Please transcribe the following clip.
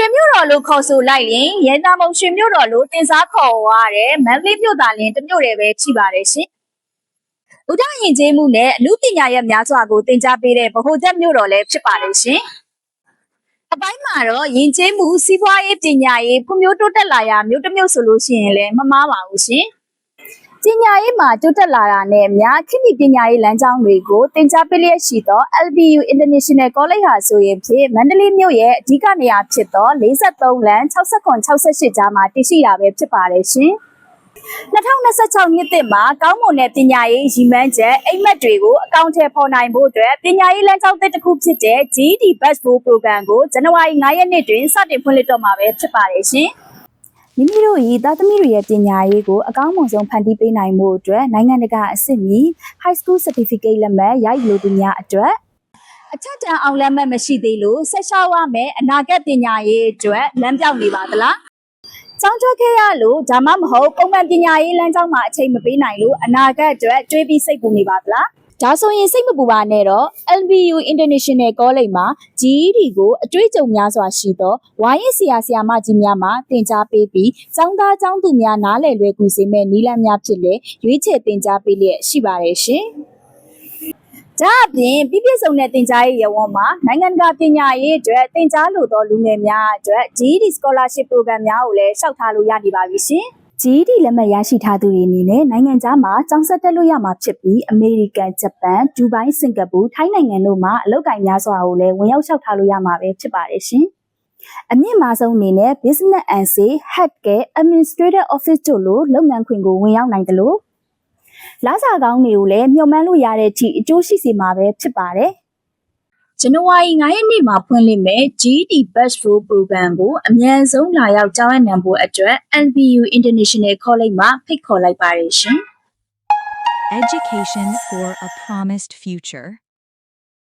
ွှေမြို့တော်လို့ခေါ်ဆိုလိုက်ရင်ရဲသားမုံရွှေမြို့တော်လို့တင်စားခေါ်ရတဲ့မန္တလေးမြို့သားလင်းတစ်မြို့တည်းပဲရှိပါတယ်ရှင်။ဥဒယဉ်ကျေးမှုနဲ့အမှုပညာရဲ့များစွာကိုသင်ကြားပေးတဲ့ဗဟိုချက်မြို့တော်လည်းဖြစ်ပါတယ်ရှင်။အပိုင်းမှာတော့ယဉ်ကျေးမှုစီးပွားရေးပညာရေးဖွံ့ဖြိုးတိုးတက်လာရာမြို့တစ်မြို့ဆိုလို့ရှိရင်လည်းမမှားပါဘူးရှင်။ပညာရေးမှာတိုးတက်လာတာနဲ့အများခေတ်မီပညာရေးလမ်းကြောင်းတွေကိုသင်ကြားပေးလျက်ရှိသော LBU International College ဟာဆိုရင်ဖြင့်မန္တလေးမြို့ရဲ့အဓိကနေရာဖြစ်သော43လမ်း69-68ကြားမှာတည်ရှိတာပဲဖြစ်ပါတယ်ရှင်။2026နှစ်သစ်မှာကောင်းမွန်တဲ့ပညာရေးရည်မှန်းချက်အိမ်မက်တွေကိုအကောင့်ထဲပေါ်နိုင်ဖို့အတွက်ပညာရေးလမ်းကြောင်းသစ်တစ်ခုဖြစ်တဲ့ GED Batch 4 Program ကိုဇန်နဝါရီ9ရက်နေ့တွင်စတင်ဖွင့်လှစ်တော့မှာပဲဖြစ်ပါတယ်ရှင်။မိမိတို့၏သားသမီးတွေရဲ့ပညာရေးကိုအကောင်းဆုံးဖန်တီးပေးနိုင်မှုအတွက်နိုင်ငံတကာအဆင့်မီ High School Certificate လက်မှတ်ရယူလိုသူများအတွက်အထက်တန်းအောင်လက်မှတ်မရှိသေးလို့ဆက်လျှောက်ရမယ်အနာဂတ်ပညာရေးအတွက်လမ်းပြောင်းနေပါသလားကျောင်းထွက်ခဲ့ရလို့ဒါမှမဟုတ်ပုံမှန်ပညာရေးလမ်းကြောင်းမှာအချိန်မပေးနိုင်လို့အနာဂတ်အတွက်တွေးပြီးစိတ်ပူနေပါသလားဒါဆိုရင်စိတ်မပူပါနဲ့တော့ LBU International College မှာ GED ကိုအတွေ့အကြုံများစွာရှိသောဝါရင်ဆရာမကြီးများမှသင်ကြားပေးပြီးကျောင်းသားကျောင်းသူများနားလည်လွယ်ကူစေမယ့်နည်းလမ်းများဖြစ်လေရွေးချယ်သင်ကြားပေးလျက်ရှိပါတယ်ရှင်။ဒါအပြင်ပြည့်စုံတဲ့သင်ကြားရေးရဝန်းမှာနိုင်ငံတကာပညာရေးအတွက်သင်ကြားလိုသောလူငယ်များအတွက် GED Scholarship Program များကိုလည်းရှောက်ထားလို့ရနေပါပြီရှင်။ GED လက်မှတ်ရရှိထားသူတွေအနေနဲ့နိုင်ငံခြားမှာကျောင်းဆက်တက်လို့ရမှာဖြစ်ပြီးအမေရိကန်၊ဂျပန်၊ဒူဘိုင်း၊စင်ကာပူ၊ထိုင်းနိုင်ငံတို့မှာအလုပ်ကိုင်များစွာကိုလည်းဝင်ရောက်လျှောက်ထားလို့ရမှာပဲဖြစ်ပါတယ်ရှင်။အမြင့်မားဆုံးအနေနဲ့ Business and Sales, Healthcare, Administrative Office တို့လိုလုပ်ငန်းခွင်ကိုဝင်ရောက်နိုင်တယ်လို့လစာကောင်းတွေကိုလည်းမျှော်မှန်းလို့ရတဲ့အထိအကျိုးရှိစေမှာပဲဖြစ်ပါတယ်။ဇန်နဝါရီ9ရက်နေ့မှာဖွင့်လှစ်မဲ့ GED Batch 4 Program ကိုအမြန်ဆုံးလာရောက်ကျောင်းအပ်နှံဖို့အတွက် LBU International College မှာဖိတ်ခေါ်လိုက်ပါတယ်ရှင်။ Education for a promised future